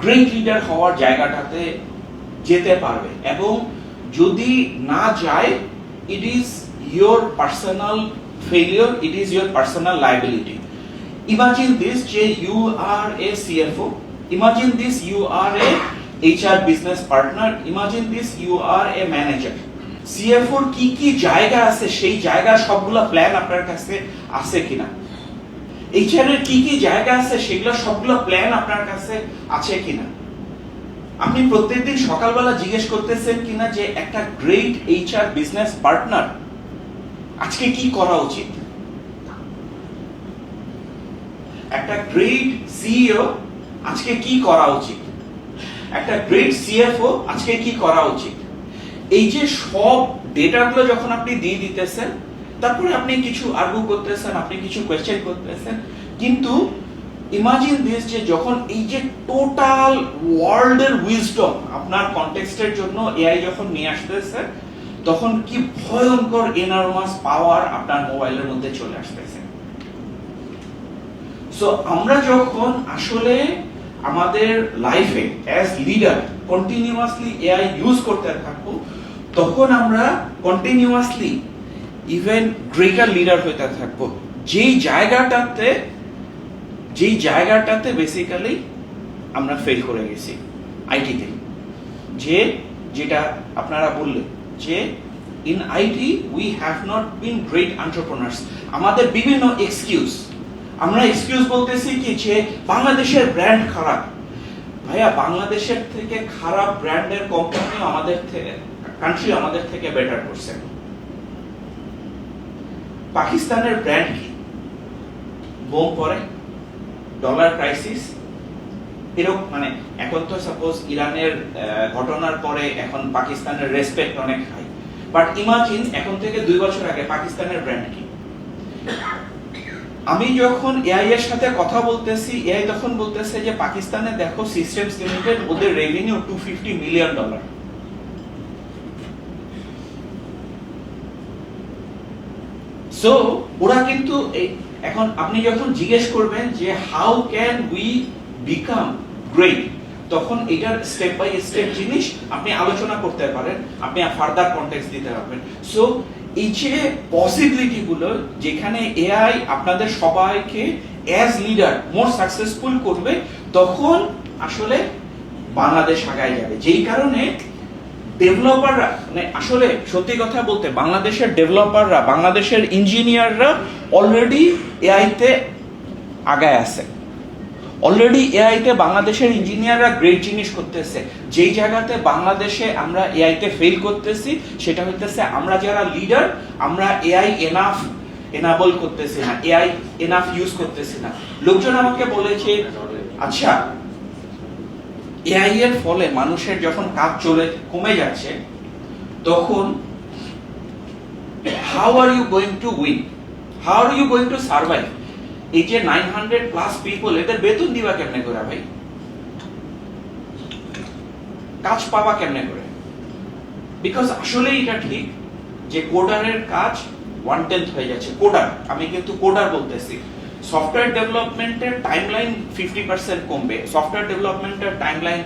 Great leader হওয়ার জায়গাটাতে যেতে পারবে। এবং যদি না যায়, it is your personal failure, it is your personal liability. Imagine this যে you are a CFO, imagine this you are a HR business partner, imagine this you are a manager. সিএফওর কি কি জায়গা আছে, সেই জায়গার সবগুলা প্ল্যান আপনার কাছে আছে কিনা? HR এর কি কি জায়গা আছে, সেগুলো সবগুলো প্ল্যান আপনার কাছে আছে কিনা? আপনি প্রত্যেকদিন সকালবেলা জিজ্ঞেস করতেছেন কিনা যে একটা গ্রেট HR বিজনেস পার্টনার আজকে কি করা উচিত? একটা গ্রেট সিইও আজকে কি করা উচিত? একটা গ্রেট সিএফও আজকে কি করা উচিত? এই যে সব ডেটাগুলো যখন আপনি দিয়ে দিতেছেন, তারপরে আপনি কিছু আর্গু করতেছেন, আপনি কিছু কোয়েশ্চেন করতেছেন, কিন্তু ইমাজিন দিস যে যখন এই যে টোটাল ওয়ার্ল্ডের উইজডম আপনার কনটেক্সটের জন্য এআই যখন নিয়ে আসতেছে, তখন কি ভয়ঙ্কর এনরমাস পাওয়ার আপনার মোবাইলের মধ্যে চলে আসতেছে। সো আমরা যখন আসলে আমাদের লাইফে as leader continuously AI use করতে থাকবো, তখন আমরা কন্টিনিউয়াসলি ইভেন গ্রেটার লিডার হতে থাকবো। যেই জায়গাটাতে বেসিক্যালি আমরা ফেল করে গেছি আইটিতে, যেটা আপনারা বললেন যে in IT we have not been great entrepreneurs. আমাদের বিভিন্ন আমরা এক্সকিউজ বলতেছি কি যে বাংলাদেশের ব্র্যান্ড খারাপ। ভাইয়া, বাংলাদেশের থেকে খারাপ ব্র্যান্ডের কোম্পানি আমাদের থেকে বেটার করছে। পাকিস্তানের ব্র্যান্ড কি? বোম পরে, ডলার ক্রাইসিস, এরকম মানে এখন তো সাপোজ ইরানের ঘটনার পরে এখন পাকিস্তানের রেসপেক্ট অনেক হাই, বাট ইমাজিন এখন থেকে 2 বছর আগে পাকিস্তানের ব্র্যান্ড কি? আমি যখন এআই এর সাথে কথা বলতেছি, এআই তখন বলতেছে যে পাকিস্তানে দেখো সিস্টেমস লিমিটেড, ওদের রেভিনিউ $250 মিলিয়ন। সো ওরা কিন্তু এখন আপনি যখন জিজ্ঞেস করবেন যে how can we become great, তখন এটার স্টেপ বাই স্টেপ জিনিস আপনি আলোচনা করতে পারেন, আপনি ফার্দার কনটেক্সট দিতে পারবেন। সো এই যে পসিবিলিটি গুলো, যেখানে এআই আপনাদের সবাইকে অ্যাজ লিডার মোর সাকসেসফুল করবে, তখন আসলে বাংলাদেশ আগায় যাবে। যেই কারণে ডেভেলপাররা, মানে আসলে সত্যি কথা বলতে বাংলাদেশের ডেভেলপাররা, বাংলাদেশের ইঞ্জিনিয়াররা অলরেডি এআইতে আগায় আছে। অলরেডি এআইতে বাংলাদেশের ইঞ্জিনিয়াররা গ্রেট জিনিস করতেছে। যেই জায়গাতে বাংলাদেশে আমরা এআইতে ফেল করতেছি, সেটা হইতেছে আমরা যারা লিডার, আমরা এআই এনাবল করতেছি না, এআই এনাফ ইউজ করতেছি না। লোকজন আমাকে বলেছে, আচ্ছা এআই এর ফলে মানুষের যখন কাজ কমে যাচ্ছে, তখন how are you going to win, how are you going to survive? এই যে 900+ পিপল, এদের বেতন দিবা কেমনে করে ভাই? কাজ পাবা কেমনে করে? বিকজ আসলে এটা ঠিক যে কোডারের কাজ 1/10 হয়ে যাচ্ছে। কোডার, আমি কিন্তু কোডার বলতেছি। সফটওয়্যার ডেভেলপমেন্টের টাইমলাইন 50% কমবে, সফটওয়্যার ডেভেলপমেন্টের টাইমলাইন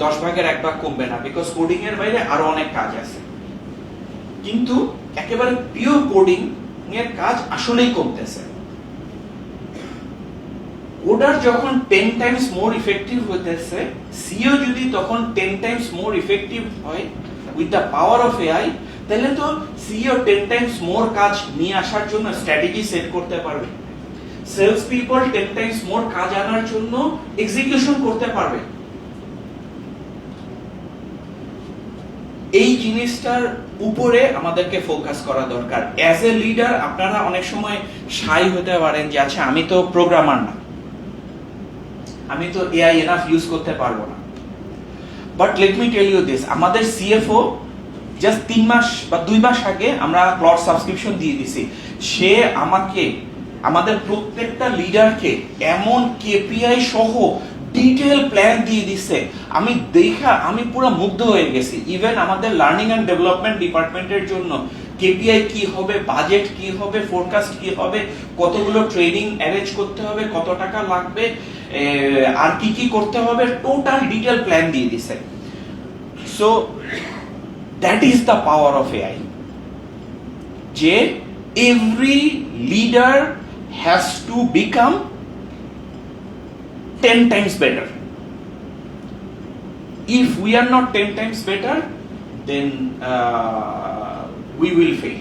10 ভাগের 1 ভাগ কমবে না, বিকজ কোডিং এর বাইরে আরো অনেক কাজ আছে। কিন্তু একেবারে পিওর কোডিং এর কাজ আসলেই কমতেছে। কোডার যখন 10 টাইমস মোর ইফেক্টিভ হতেছে, সিও যদি তখন 10 টাইমস মোর ইফেক্টিভ হয় with the power of AI, তাহলে তো সিও 10 টাইমস মোর কাজ নিয়ে আসার জন্য স্ট্র্যাটেজি সেট করতে পারবে। সেলস পিপল 10 টাইমস মোর কাজ আনার জন্য এক্সিকিউশন করতে পারবে। এই জিনিসটার উপরে আমাদেরকে ফোকাস করা দরকার। অ্যাজ এ লিডার আপনারা অনেক সময় শাই হতে পারেন যে আচ্ছা আমি তো প্রোগ্রামার না, আমি তো এআই এনাফ ইউজ করতে পারবো না। But let me tell you this, আমাদের সিএফও জাস্ট 3 মাস বা 2 মাস আগে আমরা ক্লাউড সাবস্ক্রিপশন দিয়ে দিছি। সে আমাদের প্রত্যেকটা লিডারকে এমন কেপিআই সহ ডিটেইল প্ল্যান দিয়ে দিচ্ছে, আমি পুরো মুগ্ধ হয়ে গেছি। ইভেন আমাদের লার্নিং এন্ড ডেভেলপমেন্ট ডিপার্টমেন্টের জন্য কেপিআই কি হবে, বাজেট কি হবে, ফোরকাস্ট কি হবে, কতগুলো ট্রেনিং অ্যারেঞ্জ করতে হবে, কত টাকা লাগবে, আর কি কি করতে হবে টোটাল ডিটেল প্ল্যান দিয়ে দিছে। So that is the power of AI, যে every leader has to become 10 times better. If we are not 10 times better, then we will fail.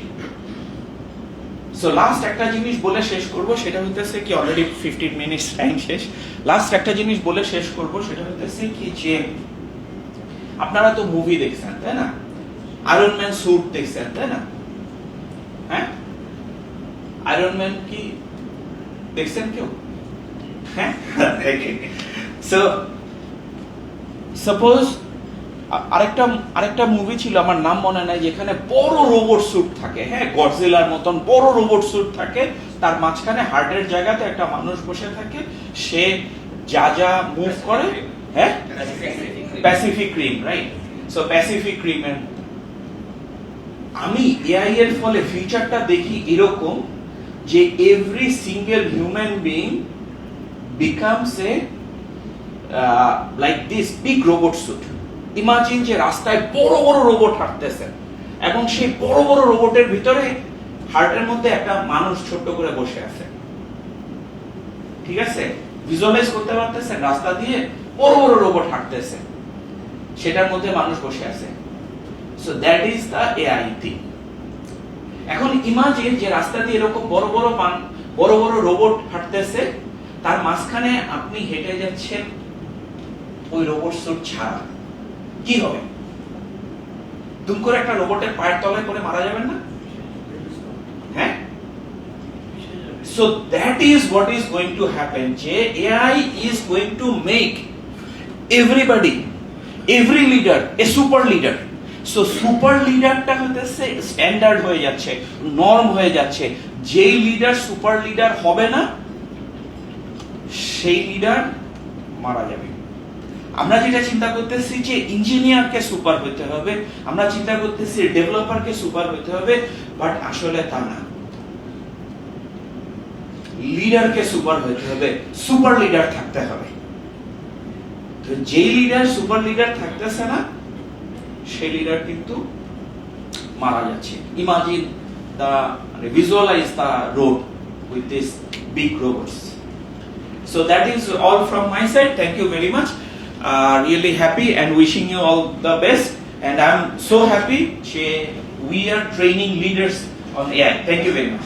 So last একটা জিনিস বলে শেষ করব, সেটা হইতেছে কি অলরেডি 15 মিনিটস টাইম শেষ। লাস্ট একটা জিনিস বলে শেষ করব, সেটা হইতেছে কি যে আপনারা তো মুভি দেখছেন তাই না, আয়রন ম্যান স্যুট দেখছেন তাই না, হ্যাঁ আয়রন ম্যান কি দেখছেন কেউ? হ্যাঁ সো সাপোজ আরেকটা মুভি ছিল, আমার নাম মনে নাই, যেখানে বড় রোবট স্যুট থাকে, হ্যাঁ গডজিলার মতন বড় রোবট স্যুট থাকে, তার মাঝখানে হার্টের জায়গাতে একটা মানুষ বসে থাকে, সে যা যা মুভ করে, হ্যাঁ Pacific rim, right? So Pacific রিমের আমি এআই এর ফলে ফিউচারটা দেখি এরকম যে every single human being becomes a like this big robot suit. Imagine যে রাস্তায় বড় বড় রোবট হাঁটতেছে এবং সেই বড় বড় রোবটের ভিতরে হার্টের মধ্যে একটা মানুষ ছোট্ট করে বসে আছে, ঠিক আছে? ভিজুয়ালাইজ করতে পারতেছেন রাস্তা দিয়ে বড় বড় রোবট হাঁটতেছে, সেটার মধ্যে মানুষ বসে আছে। So that is the AI thing. এখন ইমাজিন যে রাস্তা দিয়ে এরকম বড় বড় রোবট হাঁটতেছে, তার মাঝখানে আপনি হেঁটে যাচ্ছেন ওই রোবট স্যুট ছাড়া, কি হবে? দুম করে একটা রোবটের পায়ের তলায় করে মারা যাবেন না? হ্যাঁ, so that is what is going to happen, যে AI is going to make everybody, every leader a super leader. So super লিডারটা হতেছে স্ট্যান্ডার্ড হয়ে যাচ্ছে, নর্ম হয়ে যাচ্ছে। যেই লিডার সুপার লিডার হবে না, সেই লিডার মারা যাবে। আমরা যেটা চিন্তা করতেছি যে ইঞ্জিনিয়ারকে সুপার হতে হবে, আমরা চিন্তা করতেছি ডেভেলপারকে সুপার হতে হবে, বাট আসলে তা না। লিডারকে সুপার হতে হবে, সুপার লিডার থাকতে হবে। তো যে লিডার সুপার লিডার থাকতেছে না, সেই লিডার কিন্তু মারা যাচ্ছে। Imagine the visualise the road with this big robots. So that is all from my side. Thank you very much. Really happy and wishing you all the best. And I'm so happy we are training leaders on AI. Thank you very much.